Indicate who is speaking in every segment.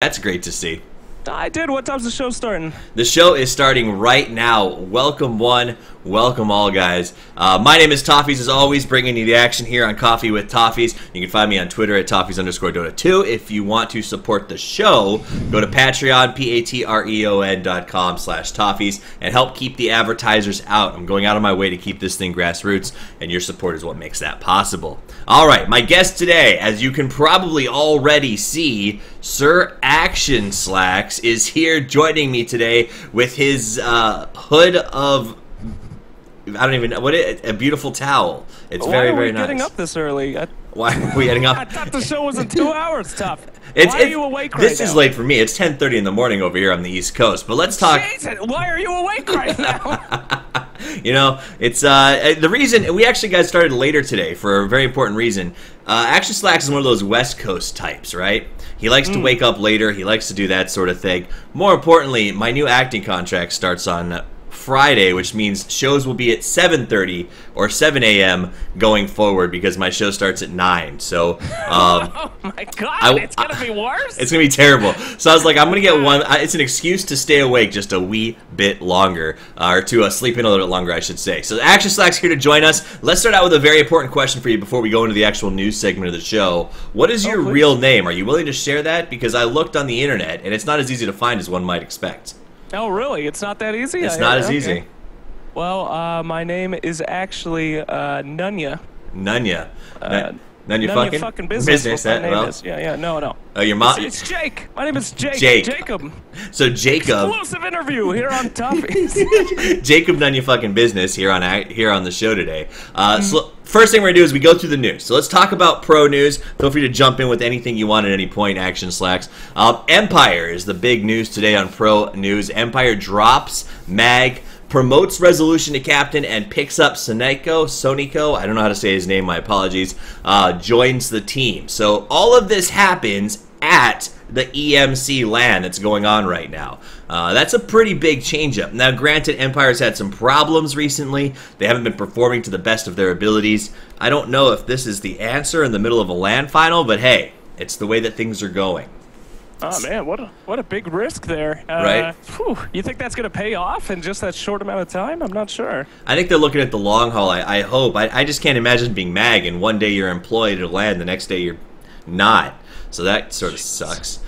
Speaker 1: That's great to see.
Speaker 2: I did. What time's the show starting?
Speaker 1: The show is starting right now. Welcome one, welcome all, guys. My name is Toffees, as always, bringing you the action here on Coffee with Toffees. You can find me on Twitter at Toffees_Dota2. If you want to support the show, go to Patreon, patreon.com/Toffees, and help keep the advertisers out. I'm going out of my way to keep this thing grassroots, and your support is what makes that possible. All right, my guest today, as you can probably already see, SirActionSlacks is here joining me today with his hood of, I don't even know, a beautiful towel. It's very, very nice.
Speaker 2: Why are we getting up this early?
Speaker 1: Why are we getting up?
Speaker 2: I thought the show was in 2 hours, Tough. Why are you awake right now?
Speaker 1: This is late for me. It's 10:30 in the morning over here on the East Coast. But let's talk.
Speaker 2: Jesus, why are you awake right now?
Speaker 1: You know, it's the reason we actually got started later today for a very important reason. SirActionSlacks is one of those West Coast types, right? He likes to wake up later. He likes to do that sort of thing. More importantly, my new acting contract starts on Friday, which means shows will be at 7:30 or 7 a.m. going forward because my show starts at 9. So,
Speaker 2: oh my God, it's gonna be worse.
Speaker 1: It's gonna be terrible. So I was like, I'm gonna get one. It's an excuse to stay awake just a wee bit longer, or to sleep in a little bit longer, I should say. So SirActionSlacks here to join us. Let's start out with a very important question for you before we go into the actual news segment of the show. What is your real name? Are you willing to share that? Because I looked on the internet and it's not as easy to find as one might expect.
Speaker 2: Oh, really? It's not that easy?
Speaker 1: It's not as easy.
Speaker 2: Well, my name is actually Nunya.
Speaker 1: Nunya.
Speaker 2: Nunya fucking business. No.
Speaker 1: Oh, your mom.
Speaker 2: It's Jake. My name is Jake.
Speaker 1: Jacob. So Jacob.
Speaker 2: Exclusive interview here on Toffees.
Speaker 1: Jacob Nunya fucking business here on the show today. So first thing we're gonna do is we go through the news. So let's talk about pro news. Feel free to jump in with anything you want at any point. SirActionSlacks. Empire is the big news today on pro news. Empire drops Mag, promotes Resolution to captain, and picks up Sonico, I don't know how to say his name, my apologies, joins the team. So all of this happens at the EMC LAN that's going on right now. That's a pretty big change-up. Now, granted, Empire's had some problems recently. They haven't been performing to the best of their abilities. I don't know if this is the answer in the middle of a LAN final, but hey, it's the way that things are going.
Speaker 2: Oh man, what a big risk there.
Speaker 1: Right?
Speaker 2: You think that's going to pay off in just that short amount of time? I'm not sure.
Speaker 1: I think they're looking at the long haul. I hope. I just can't imagine being Mag and one day you're employed at LAN, the next day you're not. So that sort of sucks.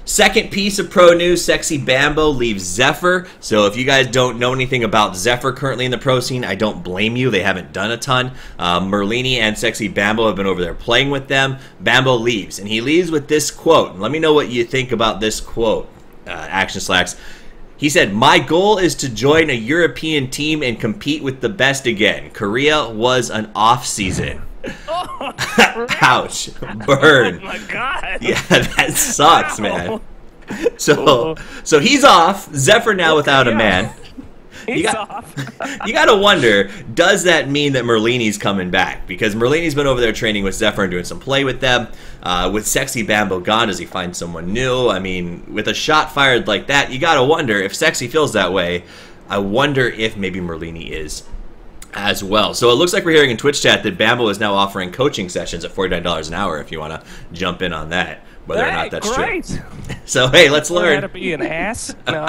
Speaker 1: Second piece of pro news, Sexy Bambo leaves Zephyr. So if you guys don't know anything about Zephyr currently in the pro scene, I don't blame you. They haven't done a ton. Merlini and Sexy Bambo have been over there playing with them. Bambo leaves, and he leaves with this quote. Let me know what you think about this quote, SirActionSlacks. He said, "My goal is to join a European team and compete with the best again. Korea was an off-season."
Speaker 2: Oh,
Speaker 1: ouch. Burn.
Speaker 2: Oh my God.
Speaker 1: Yeah, that sucks, man. So he's off. Zephyr now without a man.
Speaker 2: He's off.
Speaker 1: You gotta wonder, does that mean that Merlini's coming back? Because Merlini's been over there training with Zephyr and doing some play with them. With Sexy Bambo gone, does he find someone new? I mean, with a shot fired like that, you gotta wonder if Sexy feels that way. I wonder if maybe Merlini is as well. So it looks like we're hearing in Twitch chat that Bambo is now offering coaching sessions at $49 an hour if you want to jump in on that, whether or not that's
Speaker 2: great.
Speaker 1: true. So hey, let's learn.
Speaker 2: How to be an ass? No.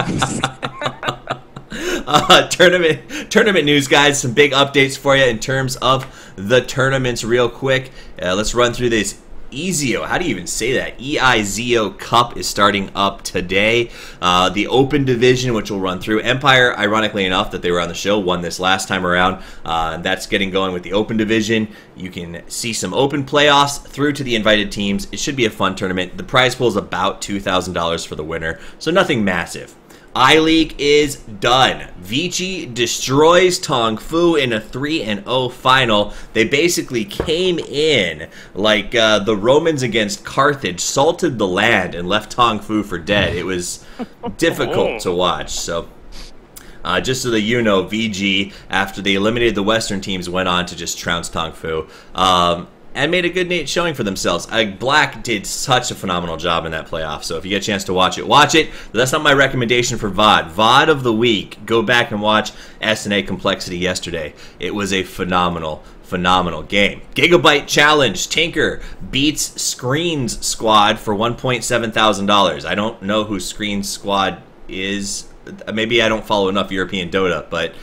Speaker 1: Tournament news, guys. Some big updates for you in terms of the tournaments real quick. Let's run through this. EZO, how do you even say that? EIZO Cup is starting up today. The Open Division, which we'll run through. Empire, ironically enough, that they were on the show, won this last time around. That's getting going with the Open Division. You can see some Open playoffs through to the invited teams. It should be a fun tournament. The prize pool is about $2,000 for the winner, so nothing massive. I-League is done. Vici destroys Tong Fu in a 3-0 final. They basically came in like the Romans against Carthage, salted the land, and left Tong Fu for dead. It was difficult to watch. So just so that you know, VG, after they eliminated the Western teams, went on to just trounce Tong Fu. And made a good showing for themselves. Black did such a phenomenal job in that playoff, so if you get a chance to watch it, watch it. But that's not my recommendation for VOD. VOD of the week, go back and watch S&A Complexity yesterday. It was a phenomenal phenomenal game. Gigabyte Challenge. Tinker beats Screens Squad for $1,700. I don't know who Screens Squad is. Maybe I don't follow enough European Dota, but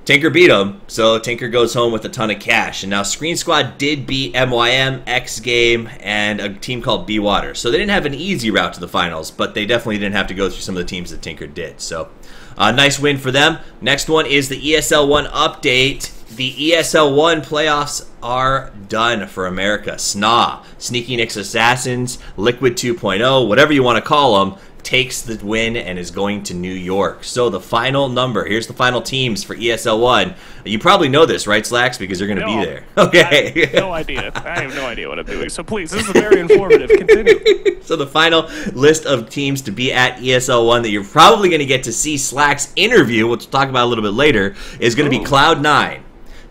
Speaker 1: Tinker beat him, so Tinker goes home with a ton of cash. And now Screen Squad did beat MYM, X Game, and a team called B Water. So they didn't have an easy route to the finals, but they definitely didn't have to go through some of the teams that Tinker did. So nice win for them. Next one is the ESL One update. The ESL One playoffs are done for America. SNA, Sneaky Nick's Assassins, Liquid 2.0, whatever you want to call them, takes the win and is going to New York. So the final number, here's the final teams for ESL One. You probably know this, right, Slacks? Because you're going to be there. Okay.
Speaker 2: I have no idea. I have no idea what I'm doing. So please, this is very informative. Continue.
Speaker 1: So the final list of teams to be at ESL One that you're probably going to get to see Slacks interview, which we'll talk about a little bit later, is going to be Cloud9,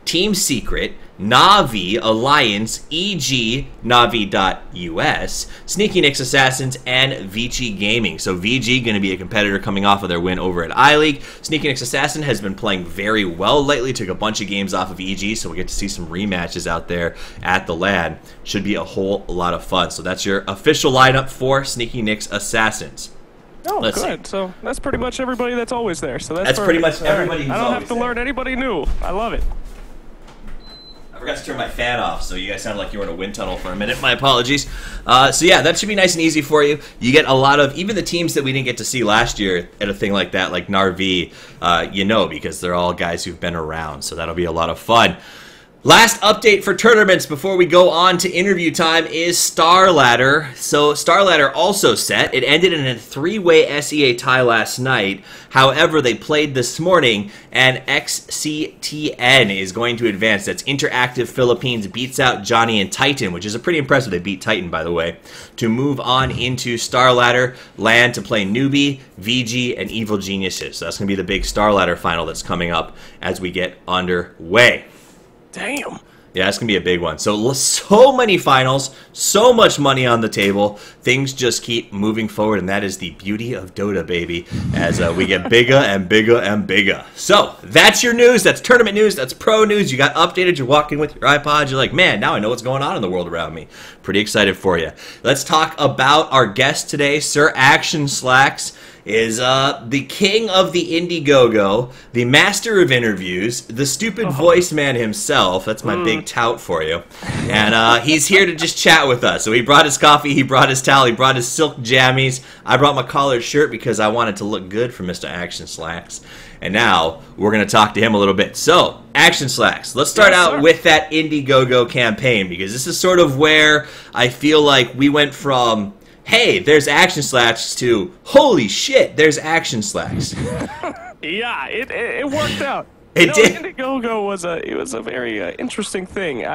Speaker 1: Team Secret, Navi, Alliance, EG, Navi.us, Sneaky Nick's Assassins, and Vici Gaming. So VG going to be a competitor coming off of their win over at iLeague. Sneaky Nick's Assassin has been playing very well lately, took a bunch of games off of EG, so we get to see some rematches out there at the LAN. Should be a whole lot of fun. So that's your official lineup for Sneaky Nick's Assassins.
Speaker 2: Oh, good. So that's pretty much everybody that's always there. So that's
Speaker 1: pretty much everybody who's
Speaker 2: I don't have
Speaker 1: always
Speaker 2: to learn anybody new. I love it.
Speaker 1: I forgot to turn my fan off, so you guys sounded like you were in a wind tunnel for a minute. My apologies. So yeah, that should be nice and easy for you. You get a lot of, even the teams that we didn't get to see last year at a thing like that, like Narvi, you know, because they're all guys who've been around, so that'll be a lot of fun. Last update for tournaments before we go on to interview time is Star Ladder. So Star Ladder also set. It ended in a 3-way SEA tie last night. However, they played this morning, and XCTN is going to advance. That's Interactive Philippines beats out Johnny and Titan, which is a pretty impressive. They beat Titan, by the way, to move on into Star Ladder land to play Newbie, VG, and Evil Geniuses. So that's going to be the big Star Ladder final that's coming up as we get underway.
Speaker 2: Damn.
Speaker 1: Yeah, it's going to be a big one. So many finals, so much money on the table. Things just keep moving forward, and that is the beauty of Dota, baby, as we get bigger and bigger and bigger. So that's your news. That's tournament news. That's pro news. You got updated. You're walking with your iPod. You're like, man, now I know what's going on in the world around me. Pretty excited for you. Let's talk about our guest today, SirActionSlacks. Is the king of the Indiegogo, the master of interviews, the stupid voice man himself. That's my big tout for you. And he's here to just chat with us. So he brought his coffee, he brought his towel, he brought his silk jammies. I brought my collared shirt because I wanted to look good for Mr. Action Slacks. And now we're going to talk to him a little bit. So, Action Slacks, let's start out with that Indiegogo campaign, because this is sort of where I feel like we went from, hey, there's Action Slacks to, holy shit, there's Action Slacks.
Speaker 2: Yeah, it worked out.
Speaker 1: It did.
Speaker 2: Indiegogo was a very interesting thing.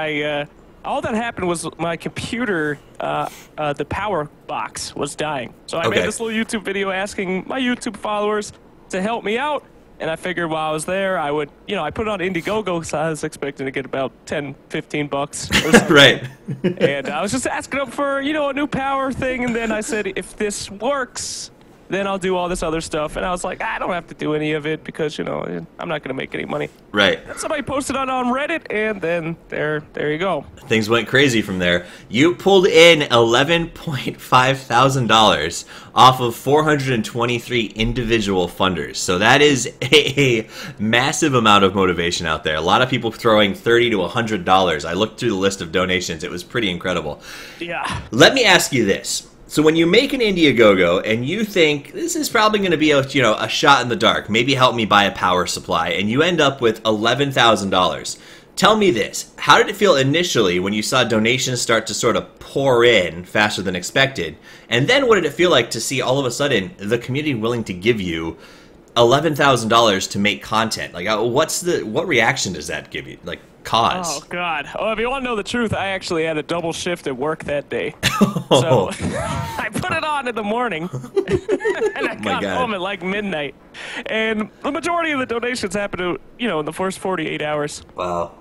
Speaker 2: All that happened was my computer, the power box was dying. So I made this little YouTube video asking my YouTube followers to help me out. And I figured while I was there, I would, I put it on Indiegogo, so I was expecting to get about 10, 15 bucks. Or something.
Speaker 1: Right.
Speaker 2: And I was just asking them for, a new power thing. And then I said, if this works, then I'll do all this other stuff. And I was like, I don't have to do any of it because, I'm not going to make any money.
Speaker 1: Right.
Speaker 2: And somebody posted on Reddit, and then there you go.
Speaker 1: Things went crazy from there. You pulled in $11,500 off of 423 individual funders. So that is a massive amount of motivation out there. A lot of people throwing $30 to $100. I looked through the list of donations. It was pretty incredible.
Speaker 2: Yeah.
Speaker 1: Let me ask you this. So when you make an Indiegogo and you think this is probably going to be a shot in the dark, maybe help me buy a power supply, and you end up with $11,000. Tell me this, how did it feel initially when you saw donations start to sort of pour in faster than expected? And then what did it feel like to see all of a sudden the community willing to give you $11,000 to make content? Like, what reaction does that give you? Like, cause?
Speaker 2: Oh, God. Oh, if you want to know the truth, I actually had a double shift at work that day. So I put it on in the morning, and I got home at like midnight. And the majority of the donations happened in the first 48 hours.
Speaker 1: Wow.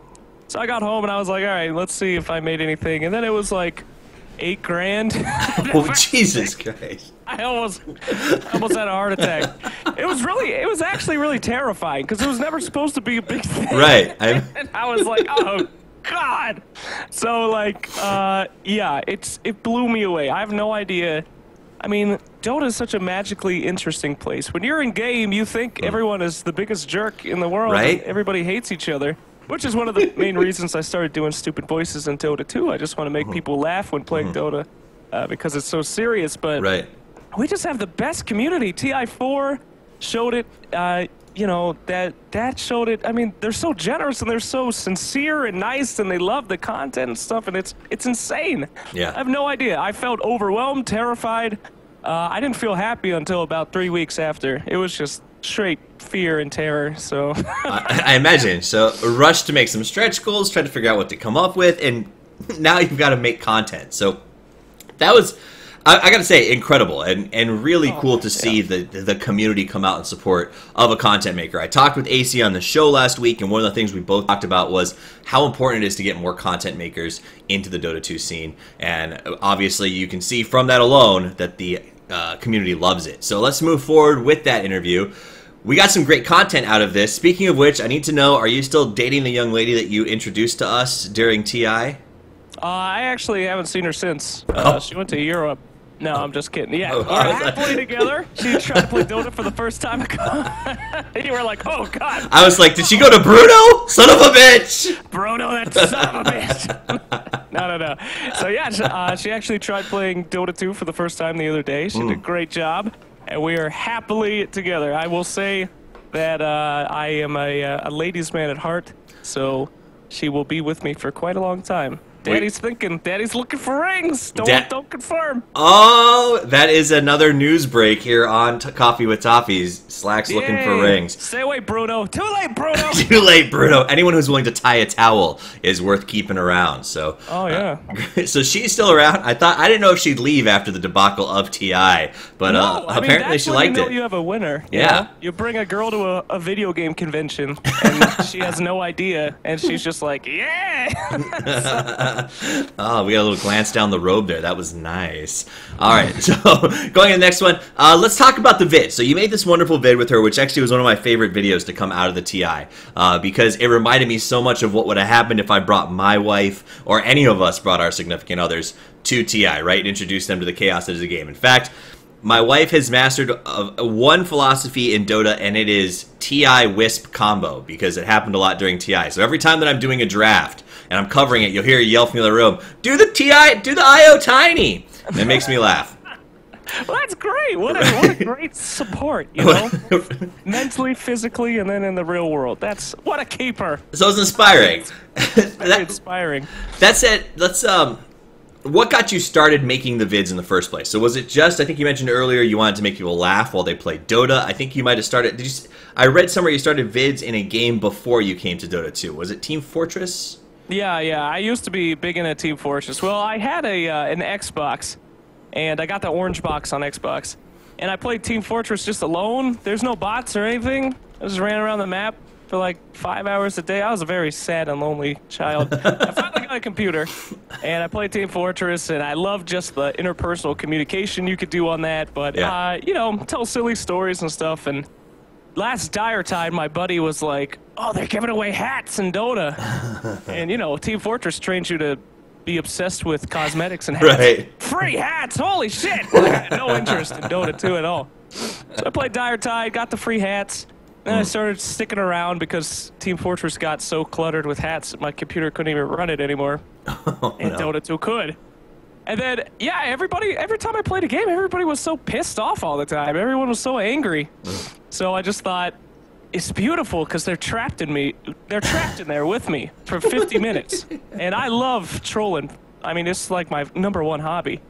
Speaker 2: So I got home, and I was like, all right, let's see if I made anything. And then it was like $8 grand.
Speaker 1: Oh, Jesus Christ.
Speaker 2: I I almost had a heart attack. It was actually really terrifying because it was never supposed to be a big thing.
Speaker 1: Right.
Speaker 2: And I was like, oh God. So like, yeah, it blew me away. I have no idea. I mean, Dota is such a magically interesting place. When you're in game, you think everyone is the biggest jerk in the world.
Speaker 1: Right.
Speaker 2: And everybody hates each other, which is one of the main reasons I started doing stupid voices in Dota 2. I just want to make people laugh when playing Dota because it's so serious. But we just have the best community. TI4 showed it. You know, that showed it. I mean, they're so generous and they're so sincere and nice and they love the content and stuff, and it's insane.
Speaker 1: Yeah.
Speaker 2: I have no idea. I felt overwhelmed, terrified. I didn't feel happy until about 3 weeks after. It was just straight fear and terror, so.
Speaker 1: I imagine. So, a rush to make some stretch goals, try to figure out what to come up with, and now you've got to make content. So, that was, I gotta say, incredible and really cool to see the community come out in support of a content maker. I talked with AC on the show last week, and one of the things we both talked about was how important it is to get more content makers into the Dota 2 scene. And obviously, you can see from that alone that the community loves it. So let's move forward with that interview. We got some great content out of this. Speaking of which, I need to know, are you still dating the young lady that you introduced to us during TI?
Speaker 2: I actually haven't seen her since. She went to Europe. No, I'm just kidding. Yeah, we're happily together. She tried to play Dota for the first time. You were like, oh, God.
Speaker 1: I was like, did she go to Bruno? Son of a bitch!
Speaker 2: Bruno, that son of a bitch. No. So, yeah, she actually tried playing Dota 2 for the first time the other day. She did a great job, and we are happily together. I will say that I am a ladies' man at heart, so she will be with me for quite a long time. Daddy's thinking. Daddy's looking for rings. Don't confirm.
Speaker 1: Oh, that is another news break here on Coffee with Toffees. Slacks looking for rings.
Speaker 2: Stay away, Bruno. Too late, Bruno.
Speaker 1: Too late, Bruno. Anyone who's willing to tie a towel is worth keeping around. So.
Speaker 2: Oh yeah.
Speaker 1: So she's still around. I didn't know if she'd leave after the debacle of TI, but
Speaker 2: no,
Speaker 1: apparently she liked it.
Speaker 2: You have a winner.
Speaker 1: Yeah.
Speaker 2: You bring a girl to a video game convention, and she has no idea, and she's just like, yeah.
Speaker 1: Oh, we got a little glance down the robe there. That was nice. All right, so going to the next one, let's talk about the vid. So you made this wonderful vid with her, which actually was one of my favorite videos to come out of the TI, because it reminded me so much of what would have happened if I brought my wife or any of us brought our significant others to TI, right? Introduce them to the chaos that is the game. In fact, my wife has mastered one philosophy in Dota, and it is TI Wisp combo, because it happened a lot during TI. So every time that I'm doing a draft and I'm covering it, you'll hear her yell from the other room, do the IO tiny. And it makes me laugh.
Speaker 2: Well, that's great. What a great support, you know? Mentally, physically, and then in the real world. What a keeper.
Speaker 1: So it's inspiring.
Speaker 2: Very inspiring.
Speaker 1: That said, let's what got you started making the vids in the first place? So was it just, I think you mentioned earlier, you wanted to make people laugh while they played Dota. I think you might have started, I read somewhere you started vids in a game before you came to Dota 2. Was it Team Fortress?
Speaker 2: Yeah. I used to be big into Team Fortress. Well, I had an Xbox, and I got the orange box on Xbox. And I played Team Fortress just alone. There's no bots or anything. I just ran around the map for like 5 hours a day. I was a very sad and lonely child. I finally got a computer, and I played Team Fortress, and I loved just the interpersonal communication you could do on that. But, you know, tell silly stories and stuff. And last Dire Tide, my buddy was like, oh, they're giving away hats in Dota. And, you know, Team Fortress trains you to be obsessed with cosmetics and hats.
Speaker 1: Right.
Speaker 2: Free hats, holy shit! I had no interest in Dota 2 at all. So I played Dire Tide, got the free hats. Then I started sticking around because Team Fortress got so cluttered with hats that my computer couldn't even run it anymore. And Dota 2 could. And then, yeah, every time I played a game, everybody was so pissed off all the time. Everyone was so angry. So I just thought, it's beautiful because they're trapped in me. They're trapped in there with me for 50 minutes. And I love trolling. I mean, it's like my #1 hobby.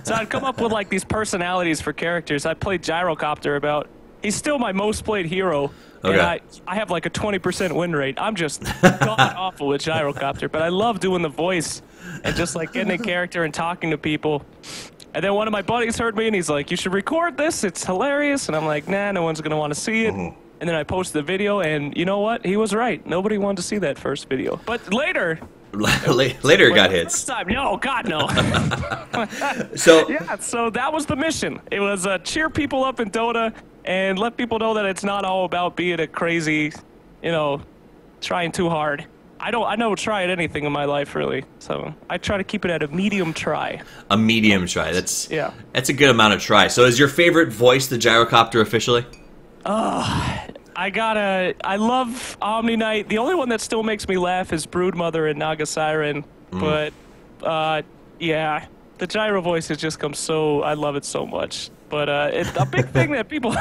Speaker 2: So I'd come up with like these personalities for characters. I played Gyrocopter about... He's still my most played hero, and I have like a 20% win rate. I'm just god-awful with Gyrocopter, but I love doing the voice and just like getting in character and talking to people. And then one of my buddies heard me, and he's like, you should record this. It's hilarious. And I'm like, nah, no one's going to want to see it. And then I posted the video, and you know what? He was right. Nobody wanted to see that first video. But later,
Speaker 1: Later, got hits.
Speaker 2: First time, no, God, no.
Speaker 1: So
Speaker 2: yeah, so that was the mission. It was cheer people up in Dota and let people know that it's not all about being a crazy, you know, trying too hard. I don't try at anything in my life really, so I try to keep it at a medium try.
Speaker 1: A medium try. That's
Speaker 2: yeah.
Speaker 1: That's a good amount of try. So is your favorite voice the gyrocopter officially?
Speaker 2: I love Omni Knight. The only one that still makes me laugh is Broodmother and Naga Siren. But, yeah, the gyro voice has just come so, I love it so much. But it's a big thing that people,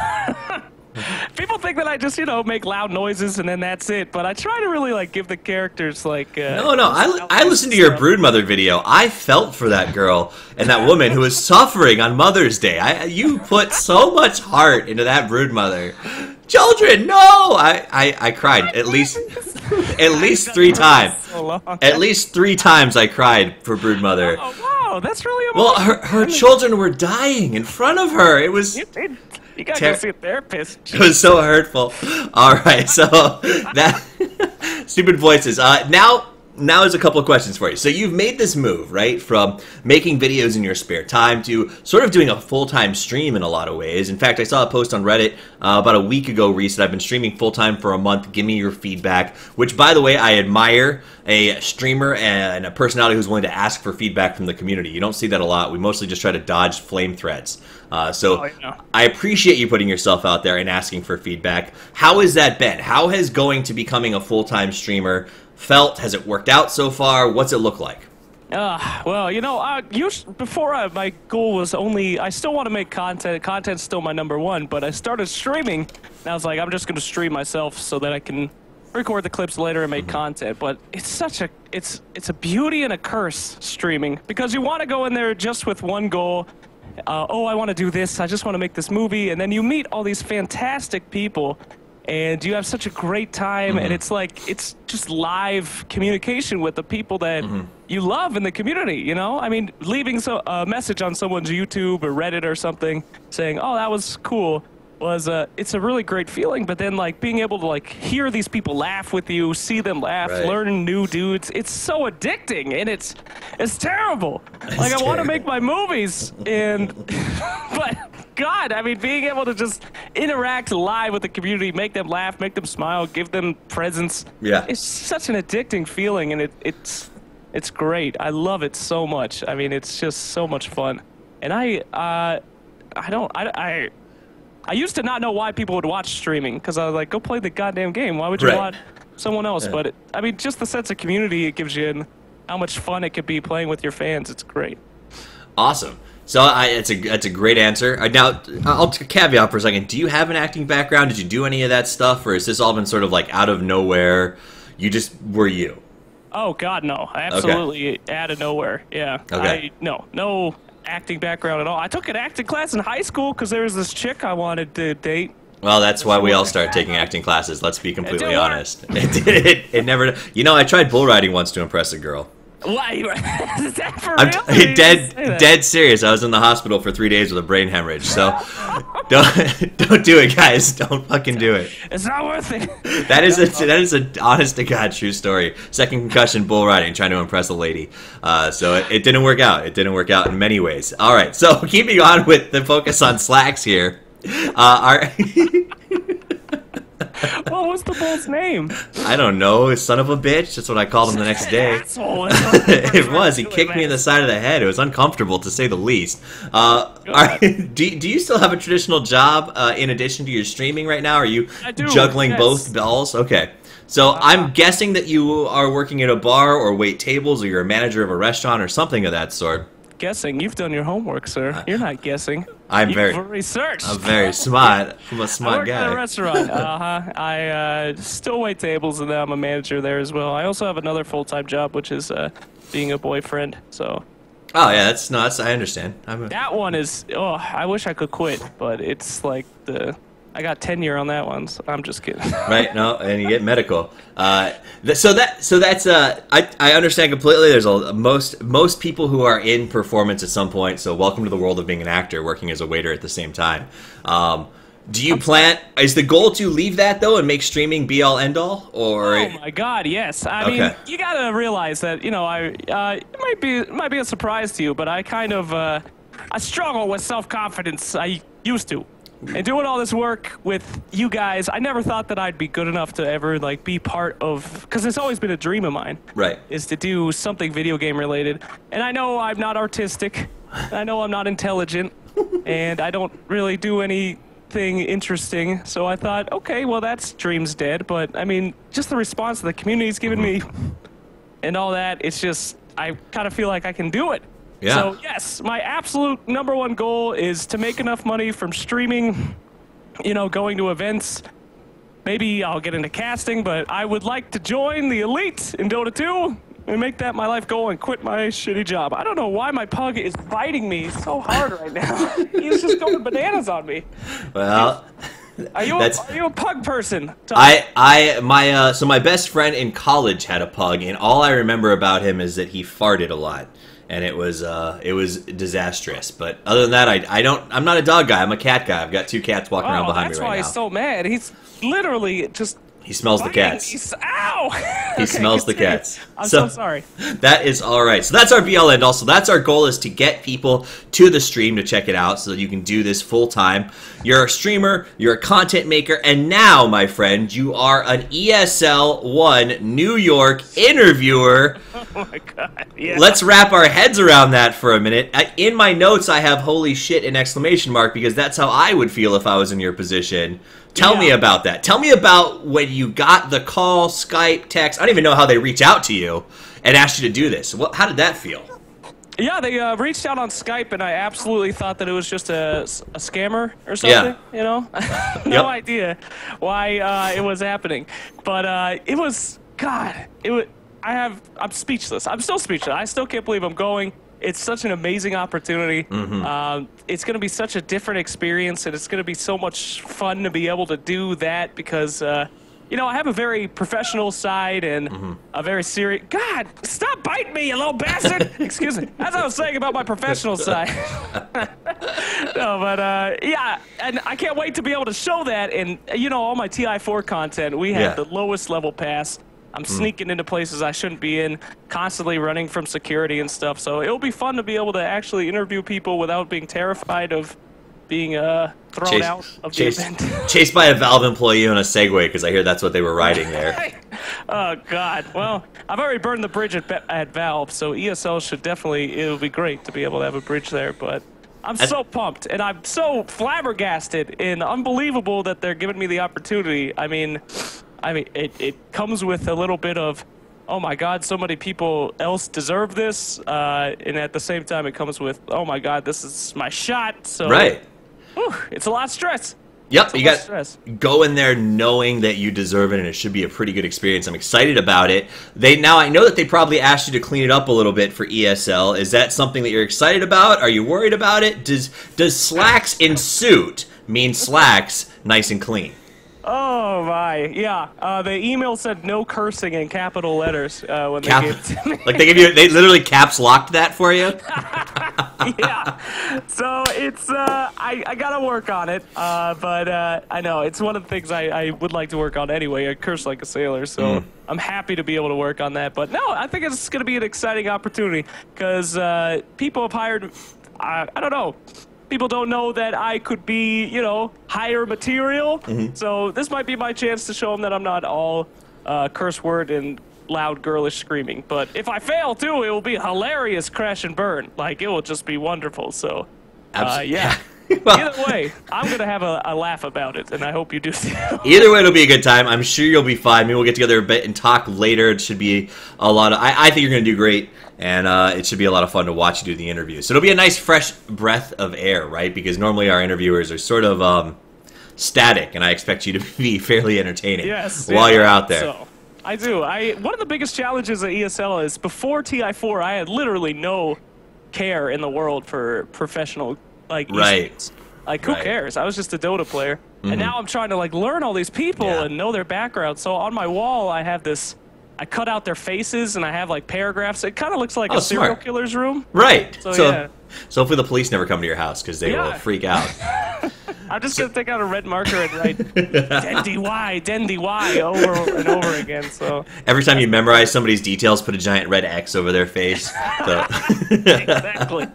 Speaker 2: people think that I just, you know, make loud noises and then that's it. But I try to really, like, give the characters, like...
Speaker 1: No, I listened to your Broodmother video. I felt for that girl and that woman who was suffering on Mother's Day. You put so much heart into that Broodmother. Children, no! I cried at least 3 times.
Speaker 2: So
Speaker 1: at least 3 times I cried for Broodmother.
Speaker 2: Oh, wow, that's really
Speaker 1: well,
Speaker 2: emotional.
Speaker 1: her children were dying in front of her. It was...
Speaker 2: You gotta go see a therapist.
Speaker 1: It was so hurtful. All right, so that stupid voices. Now there's a couple of questions for you. So you've made this move, right, from making videos in your spare time to sort of doing a full-time stream in a lot of ways. In fact, I saw a post on Reddit about a week ago, Reese, that I've been streaming full-time for a month. Give me your feedback, which, by the way, I admire a streamer and a personality who's willing to ask for feedback from the community. You don't see that a lot. We mostly just try to dodge flame threads. I appreciate you putting yourself out there and asking for feedback. How has that been? How has going to becoming a full-time streamer felt? Has it worked out so far? What's it look like?
Speaker 2: Well, you know, before my goal was I still want to make content. Content's still my #1, but I started streaming, and I was like, I'm just going to stream myself so that I can record the clips later and make content. But it's it's a beauty and a curse streaming, because you want to go in there just with one goal. Oh, I want to do this. I just want to make this movie, and then you meet all these fantastic people. And you have such a great time, and it's like, it's just live communication with the people that you love in the community, you know? I mean, leaving a message on someone's YouTube or Reddit or something saying, oh, that was cool, it's a really great feeling. But then, like, being able to, like, hear these people laugh with you, see them laugh, learn new dudes, it's so addicting, and it's terrible. Like, I want to make my movies, and... but... God, I mean, being able to just interact live with the community, make them laugh, make them smile, give them presents. Yeah. It's such an addicting feeling, and it's great. I love it so much. I mean, it's just so much fun. And I used to not know why people would watch streaming, because I was like, go play the goddamn game. Why would you watch someone else? But I mean, just the sense of community it gives you and how much fun it could be playing with your fans. It's great.
Speaker 1: Awesome. So that's a great answer. Now, I'll caveat for a second. Do you have an acting background? Did you do any of that stuff? Or has this all been sort of like out of nowhere? You just were you?
Speaker 2: Oh, God, no. Absolutely out of nowhere. Yeah.
Speaker 1: Okay.
Speaker 2: No acting background at all. I took an acting class in high school because there was this chick I wanted to date.
Speaker 1: Well, that's why we all start taking acting classes. Let's be completely honest. It never... You know, I tried bull riding once to impress a girl.
Speaker 2: Why? Is that for
Speaker 1: I'm
Speaker 2: real?
Speaker 1: dead serious. I was in the hospital for 3 days with a brain hemorrhage. So don't do it, guys. Don't fucking do it.
Speaker 2: It's not worth it.
Speaker 1: That is an honest to God true story. Second concussion, bull riding, trying to impress a lady. So it didn't work out. It didn't work out in many ways. All right. So keeping on with the focus on slacks here.
Speaker 2: What was the bull's name?
Speaker 1: I don't know. Son of a bitch. That's what I called him the next day. It was. He kicked me in the side of the head. It was uncomfortable, to say the least. Do you still have a traditional job in addition to your streaming right now? Are you juggling both balls? Okay. So I'm guessing that you are working at a bar or wait tables, or you're a manager of a restaurant or something of that sort.
Speaker 2: Guessing? You've done your homework, sir. You're not guessing.
Speaker 1: You've
Speaker 2: researched.
Speaker 1: I'm very smart. I'm a smart guy.
Speaker 2: I work at a restaurant. I still wait tables, and then I'm a manager there as well. I also have another full-time job, which is being a boyfriend. So.
Speaker 1: Oh yeah, that's I understand.
Speaker 2: That one is. Oh, I wish I could quit, but it's like I got tenure on that one, so I'm just kidding.
Speaker 1: Right, no, and you get medical. So that's I understand completely. There's most people who are in performance at some point. So welcome to the world of being an actor, working as a waiter at the same time. Do you plan? Is the goal to leave that though and make streaming be all end all? Or
Speaker 2: oh my God, yes. I mean, you gotta realize that it might be a surprise to you, but I kind of I struggle with self-confidence. I used to. And doing all this work with you guys, I never thought that I'd be good enough to ever like be part of, because it's always been a dream of mine.
Speaker 1: Right.
Speaker 2: Is to do something video game related. And I know I'm not artistic. I know I'm not intelligent. And I don't really do anything interesting. So I thought, okay, well, that's dream's dead. But I mean, just the response the community's given me and all that, it's just, I kind of feel like I can do it.
Speaker 1: Yeah.
Speaker 2: So, yes, my absolute #1 goal is to make enough money from streaming, going to events. Maybe I'll get into casting, but I would like to join the elite in Dota 2 and make that my life goal and quit my shitty job. I don't know why my pug is biting me so hard right now. He's just going bananas on me.
Speaker 1: Well...
Speaker 2: Are you a pug person?
Speaker 1: So my best friend in college had a pug, and all I remember about him is that he farted a lot. And it was disastrous. But other than that, I'm not a dog guy. I'm a cat guy. I've got 2 cats walking around behind me right now.
Speaker 2: That's why he's so mad. He's literally just...
Speaker 1: He smells the cats.
Speaker 2: Ow!
Speaker 1: He smells the cats.
Speaker 2: I'm so sorry.
Speaker 1: That is all right. So that's our BL end. Also, that's our goal, is to get people to the stream to check it out so that you can do this full time. You're a streamer, you're a content maker, and now, my friend, you are an ESL One New York interviewer.
Speaker 2: Oh my God. Yeah.
Speaker 1: Let's wrap our heads around that for a minute. In my notes, I have holy shit and exclamation mark, because that's how I would feel if I was in your position. Tell me about that. Tell me about when you got the call, Skype, text. I don't even know how they reach out to you and asked you to do this. How did that feel?
Speaker 2: Yeah, they reached out on Skype, and I absolutely thought that it was just a scammer or something.
Speaker 1: Yeah.
Speaker 2: No idea why it was happening, but it was God. I'm speechless. I'm still speechless. I still can't believe I'm going. It's such an amazing opportunity. It's going to be such a different experience, and it's going to be so much fun to be able to do that because, I have a very professional side and a very serious... God, stop biting me, you little bastard! Excuse me. As I was saying about my professional side. No, but, yeah, and I can't wait to be able to show that. And, all my TI4 content, we have the lowest level pass. I'm sneaking into places I shouldn't be in, constantly running from security and stuff. So it'll be fun to be able to actually interview people without being terrified of being thrown out of the event.
Speaker 1: Chased by a Valve employee on a Segway, because I hear that's what they were riding there.
Speaker 2: Oh, God. Well, I've already burned the bridge at Valve, so ESL should definitely, it'll be great to be able to have a bridge there, but... I'm so pumped, and I'm so flabbergasted and unbelievable that they're giving me the opportunity. I mean, it comes with a little bit of, oh my God, so many people else deserve this, and at the same time, it comes with, oh my God, this is my shot. So, it's a lot of stress.
Speaker 1: Yep, you got to go in there knowing that you deserve it, and it should be a pretty good experience. I'm excited about it. Now I know that they probably asked you to clean it up a little bit for ESL. Is that something that you're excited about? Are you worried about it? Does slacks in suit mean slacks nice and clean?
Speaker 2: Oh my, yeah. The email said no cursing in capital letters when they gave it to me.
Speaker 1: Like they literally caps locked that for you?
Speaker 2: Yeah. So it's, I gotta work on it, but I know, it's one of the things I would like to work on anyway. I curse like a sailor, so I'm happy to be able to work on that. But no, I think it's gonna be an exciting opportunity, because people have hired, I don't know, people don't know that I could be, higher material. So this might be my chance to show them that I'm not all curse word and loud girlish screaming. But if I fail too, it will be hilarious crash and burn. Like, it will just be wonderful. So, yeah. Well, either way, I'm going to have a laugh about it, and I hope you do too.
Speaker 1: Either way, it'll be a good time. I'm sure you'll be fine. Maybe we'll get together a bit and talk later. It should be a lot of... I think you're going to do great, and it should be a lot of fun to watch you do the interview. So it'll be a nice, fresh breath of air, right? Because normally our interviewers are sort of static, and I expect you to be fairly entertaining while you're out there.
Speaker 2: So, I do. One of the biggest challenges at ESL is before TI4, I had literally no care in the world for professional... esports. Who cares? I was just a Dota player. And now I'm trying to, learn all these people and know their background. So on my wall, I have this... I cut out their faces, and I have, paragraphs. It kind of looks like a serial killer's room.
Speaker 1: Right.
Speaker 2: So, yeah.
Speaker 1: So hopefully the police never come to your house, because they will freak out.
Speaker 2: I'm just going to take out a red marker and write Den DY over and over again. So
Speaker 1: every time you memorize somebody's details, put a giant red X over their face. So.
Speaker 2: Exactly.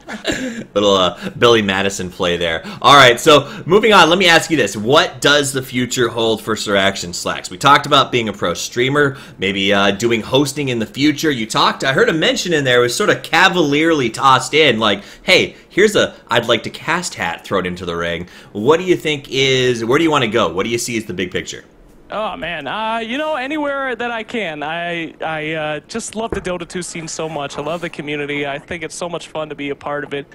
Speaker 1: Little Billy Madison play there. All right, so moving on, let me ask you this. What does the future hold for SirActionSlacks? We talked about being a pro streamer, maybe doing hosting in the future. I heard a mention in there, it was sort of cavalierly tossed in, like, hey, here's a I'd like to cast hat thrown into the ring. What do you think where do you want to go? What do you see as the big picture?
Speaker 2: Oh man, you know, anywhere that I can. I just love the Dota 2 scene so much. I love the community. I think it's so much fun to be a part of it.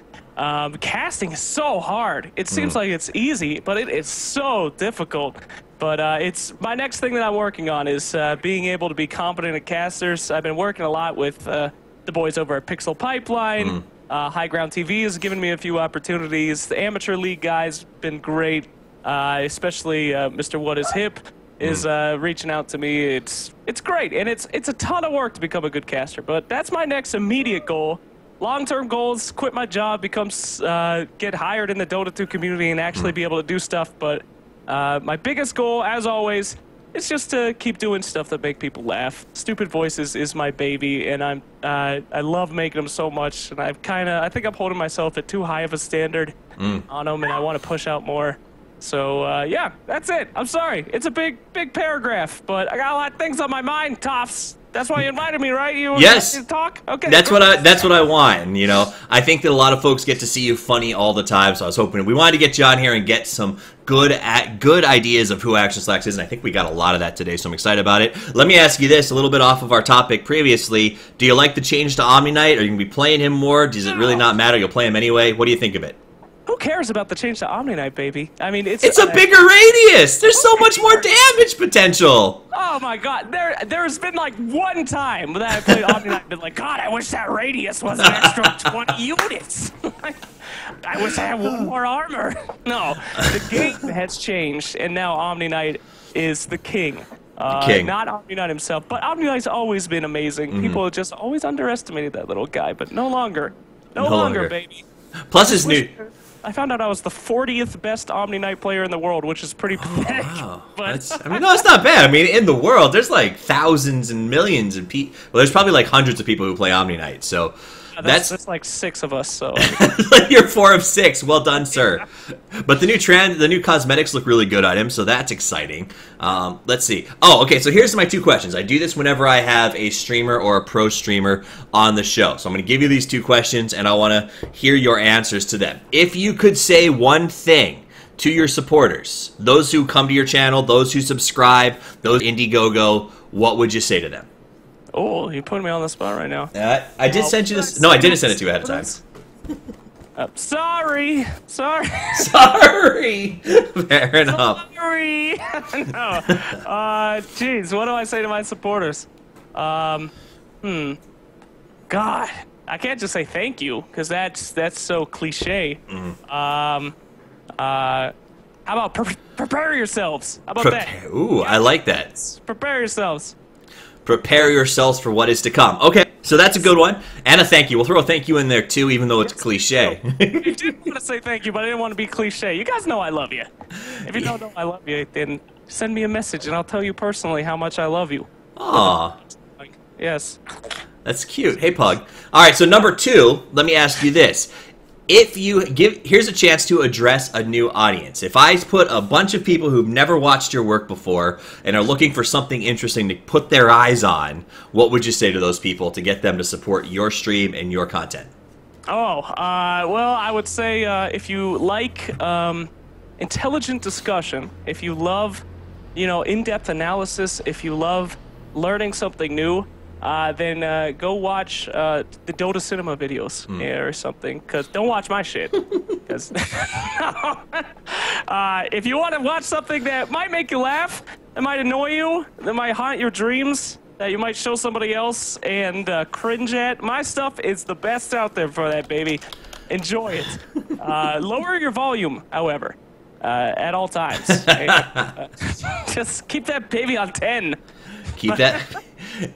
Speaker 2: Casting is so hard. It seems like it's easy, but it is so difficult. But it's my next thing that I'm working on is being able to be competent at casters. I've been working a lot with the boys over at Pixel Pipeline. High Ground TV has given me a few opportunities. The Amateur League guys been great, especially Mr. What Is Hip is reaching out to me. It's great, and it's a ton of work to become a good caster, but that's my next immediate goal. Long-term goals, quit my job, get hired in the Dota 2 community and actually be able to do stuff, but my biggest goal, as always, is just to keep doing stuff that make people laugh. Stupid Voices is my baby, and I love making them so much, and I think I'm holding myself at too high of a standard on them, and I want to push out more. So, yeah, that's it. I'm sorry. It's a big paragraph, but I got a lot of things on my mind, Toffs. That's why you invited me, right? You
Speaker 1: yes.
Speaker 2: To talk? Okay.
Speaker 1: That's what I want. And, you know, I think that a lot of folks get to see you funny all the time, so I was hoping we wanted to get you on here and get some good ideas of who SirActionSlacks is, and I think we got a lot of that today, so I'm excited about it. Let me ask you this, a little bit off of our topic previously. Do you like the change to Omni Knight? Are you going to be playing him more? Does it really not matter? You'll play him anyway? What do you think of it?
Speaker 2: Who cares about the change to Omni Knight, baby? I mean, it's
Speaker 1: a bigger radius. There's so much more damage potential.
Speaker 2: Oh my God, there's been like one time that I played Omni Knight and been like, God, I wish that radius was an extra 20 units. I wish I had one more armor. No, the game has changed, and now Omni Knight is the king. Not Omni Knight himself, but Omni Knight's always been amazing. People just always underestimated that little guy, but no longer. No longer, baby.
Speaker 1: Plus his new...
Speaker 2: I found out I was the 40th best Omni Knight player in the world, which is pretty pathetic.
Speaker 1: Wow.
Speaker 2: But
Speaker 1: I mean, no, it's not bad. I mean, in the world, there's like thousands and millions of people. Well, there's probably like hundreds of people who play Omni Knight, so...
Speaker 2: That's like 6 of us, so...
Speaker 1: You're 4 of 6. Well done, sir. But the new cosmetics look really good on him, so that's exciting. Let's see. Oh, okay, so here's my 2 questions. I do this whenever I have a streamer or a pro streamer on the show. So I'm going to give you these 2 questions, and I want to hear your answers to them. If you could say one thing to your supporters, those who come to your channel, those who subscribe, those Indiegogo, what would you say to them?
Speaker 2: Oh, you're putting me on the spot right now.
Speaker 1: I did send you this. No, I didn't send it to you ahead of time.
Speaker 2: Sorry.
Speaker 1: Sorry. Fair enough.
Speaker 2: Sorry. No. Jeez, what do I say to my supporters? God, I can't just say thank you because that's so cliche. How about prepare yourselves? How about that?
Speaker 1: Ooh, I like that.
Speaker 2: Prepare yourselves.
Speaker 1: Prepare yourselves for what is to come. Okay, so that's a good one. And a thank you. We'll throw a thank you in there, too, even though it's cliche.
Speaker 2: I did want to say thank you, but I didn't want to be cliche. You guys know I love you. If you don't know I love you, then send me a message, and I'll tell you personally how much I love you.
Speaker 1: Aw.
Speaker 2: Yes.
Speaker 1: That's cute. Hey, Pug. All right, so number 2, let me ask you this. Here's a chance to address a new audience. If I put a bunch of people who've never watched your work before and are looking for something interesting to put their eyes on, what would you say to those people to get them to support your stream and your content?
Speaker 2: Oh, well, I would say if you like intelligent discussion, if you love, in-depth analysis, if you love learning something new, then go watch the Dota Cinema videos or something. Cause don't watch my shit. Cause if you want to watch something that might make you laugh, that might annoy you, that might haunt your dreams, that you might show somebody else and cringe at, my stuff is the best out there for that, baby. Enjoy it. Lower your volume, however, at all times. Just keep that baby on 10.
Speaker 1: Keep that.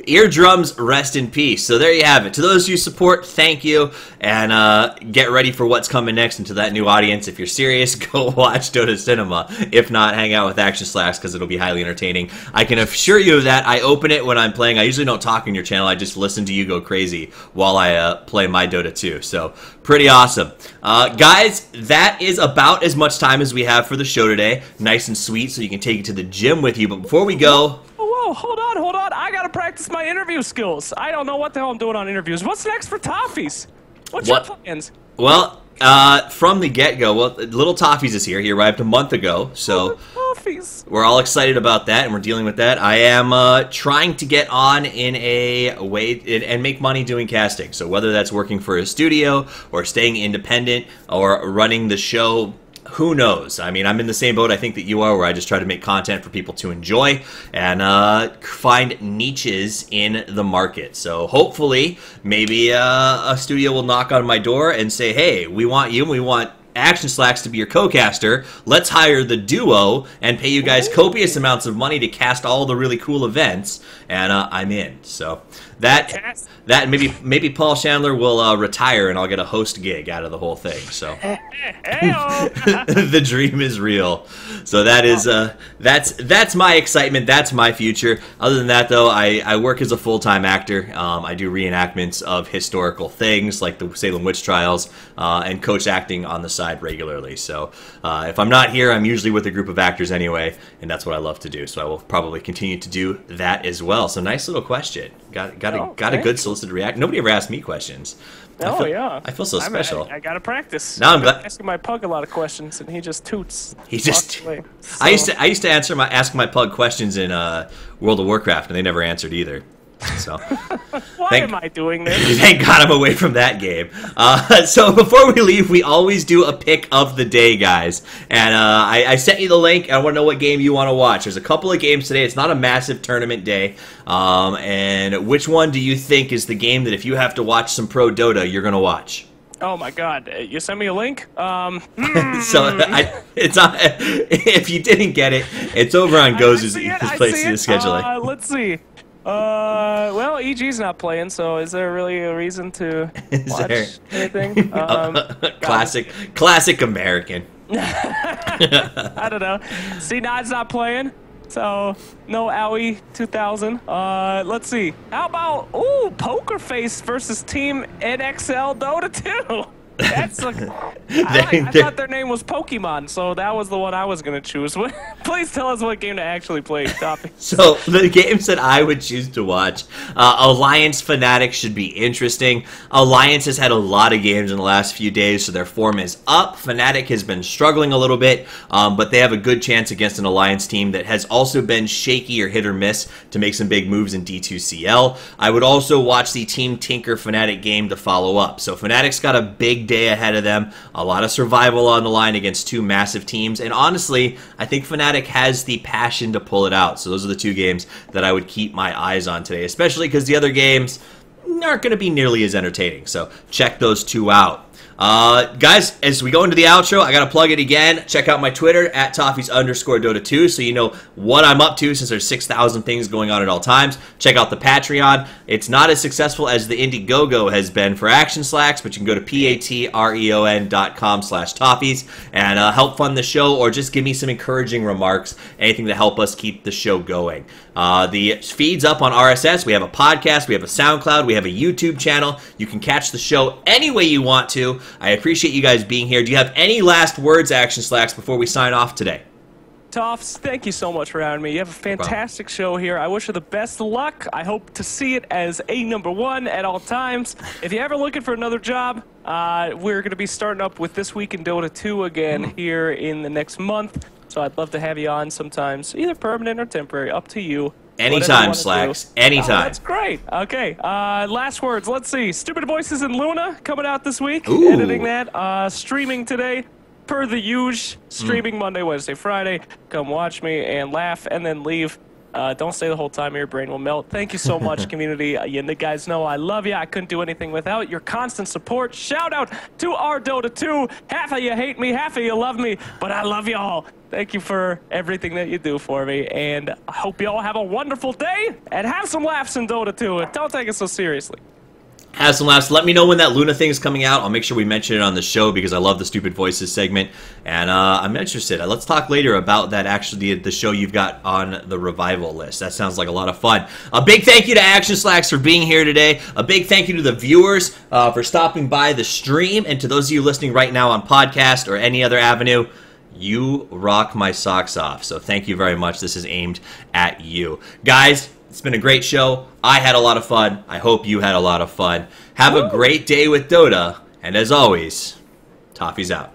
Speaker 1: Eardrums, rest in peace. So there you have it. To those you support, thank you, and get ready for what's coming next. And to that new audience, if you're serious, go watch Dota Cinema. If not, hang out with SirActionSlacks because it'll be highly entertaining. I can assure you of that. I open it when I'm playing. I usually don't talk in your channel. I just listen to you go crazy while I play my Dota 2. So pretty awesome. Guys, that is about as much time as we have for the show today. Nice and sweet, so you can take it to the gym with you. But before we go...
Speaker 2: Whoa, hold on. I gotta practice my interview skills. I don't know what the hell I'm doing on interviews. What's next for Toffees? What's your plans?
Speaker 1: Well, from the get-go, Little Toffees is here. He arrived a month ago, so we're all excited about that, and we're dealing with that. I am trying to get on in a way and make money doing casting. So whether that's working for a studio or staying independent or running the show, who knows? I mean, I'm in the same boat I think that you are, where I just try to make content for people to enjoy and find niches in the market. So hopefully, maybe a studio will knock on my door and say, hey, we want you, and we want SirActionSlacks to be your co-caster. Let's hire the duo and pay you guys copious amounts of money to cast all the really cool events, and I'm in. So that maybe Paul Chandler will retire and I'll get a host gig out of the whole thing. So the dream is real. So that is that's my excitement. That's my future. Other than that, though, I work as a full-time actor. I do reenactments of historical things like the Salem witch trials and coach acting on the side regularly. So if I'm not here, I'm usually with a group of actors anyway, and that's what I love to do. So I will probably continue to do that as well. So nice little question. Got a good solicited reaction. Nobody ever asked me questions. I feel so special.
Speaker 2: I gotta practice.
Speaker 1: Now I'm
Speaker 2: asking my pug a lot of questions, and he just toots.
Speaker 1: So. I used to ask my pug questions in World of Warcraft, and they never answered either. So
Speaker 2: why am I doing this?
Speaker 1: Thank God I'm away from that game. So before we leave, we always do a pick of the day, guys. And I sent you the link. I want to know what game you want to watch. There's a couple of games today. It's not a massive tournament day. And which one do you think is the game that if you have to watch some pro Dota, you're going to watch?
Speaker 2: Oh my God! You sent me a link.
Speaker 1: So it's on. If you didn't get it, it's over on Gozu's place to the scheduling.
Speaker 2: Let's see. Well, EG's not playing, so is there really a reason to watch anything?
Speaker 1: Classic American.
Speaker 2: I don't know. C9's not playing, so no Owie 2000. Let's see. How about Poker Face versus Team NXL Dota 2? That's I thought their name was Pokemon, so that was the one I was going to choose. Please tell us what game to actually play, Toffee.
Speaker 1: So, the games that I would choose to watch, Alliance Fnatic should be interesting. Alliance has had a lot of games in the last few days, so their form is up. Fnatic has been struggling a little bit, but they have a good chance against an Alliance team that has also been shaky or hit or miss to make some big moves in D2CL. I would also watch the Team Tinker Fnatic game to follow up. So, Fnatic's got a big day ahead of them, a lot of survival on the line against two massive teams, and honestly, I think Fnatic has the passion to pull it out. So those are the two games that I would keep my eyes on today, especially because the other games aren't going to be nearly as entertaining. So check those two out. Guys, as we go into the outro, I gotta plug it again. Check out my Twitter at Toffees_Dota2 so you know what I'm up to, since there's 6,000 things going on at all times. Check out the Patreon. It's not as successful as the Indiegogo has been for SirActionSlacks, but you can go to patreon.com/Toffees and help fund the show, or just give me some encouraging remarks, anything to help us keep the show going. The feed's up on RSS. We have a podcast, we have a SoundCloud, we have a YouTube channel. You can catch the show any way you want to. I appreciate you guys being here. Do you have any last words, SirActionSlacks, before we sign off today?
Speaker 2: Toffs, thank you so much for having me. You have a fantastic show here. I wish you the best of luck. I hope to see it as a #1 at all times. If you're ever looking for another job, we're going to be starting up with This Week in Dota 2 again here in the next month. So I'd love to have you on sometimes, either permanent or temporary, up to you.
Speaker 1: Anytime, Slacks. Anytime.
Speaker 2: Oh, that's great. Okay. Last words. Let's see. Stupid Voices in Luna coming out this week.
Speaker 1: Ooh.
Speaker 2: Editing that. Streaming today. Per the usual. Streaming Monday, Wednesday, Friday. Come watch me and laugh and then leave. Don't stay the whole time or your brain will melt. Thank you so much, community. You guys know I love you. I couldn't do anything without your constant support. Shout out to our Dota 2. Half of you hate me, half of you love me, but I love you all. Thank you for everything that you do for me, and I hope you all have a wonderful day, and have some laughs in Dota 2, and don't take it so seriously.
Speaker 1: Have some laughs. Let me know when that Luna thing is coming out. I'll make sure we mention it on the show because I love the Stupid Voices segment, and I'm interested. Let's talk later about that, actually, the show you've got on the Revival list. That sounds like a lot of fun. A big thank you to SirActionSlacks for being here today. A big thank you to the viewers for stopping by the stream, and to those of you listening right now on podcast or any other avenue. You rock my socks off. So thank you very much. This is aimed at you. Guys, it's been a great show. I had a lot of fun. I hope you had a lot of fun. Have a great day with Dota. And as always, Toffees out.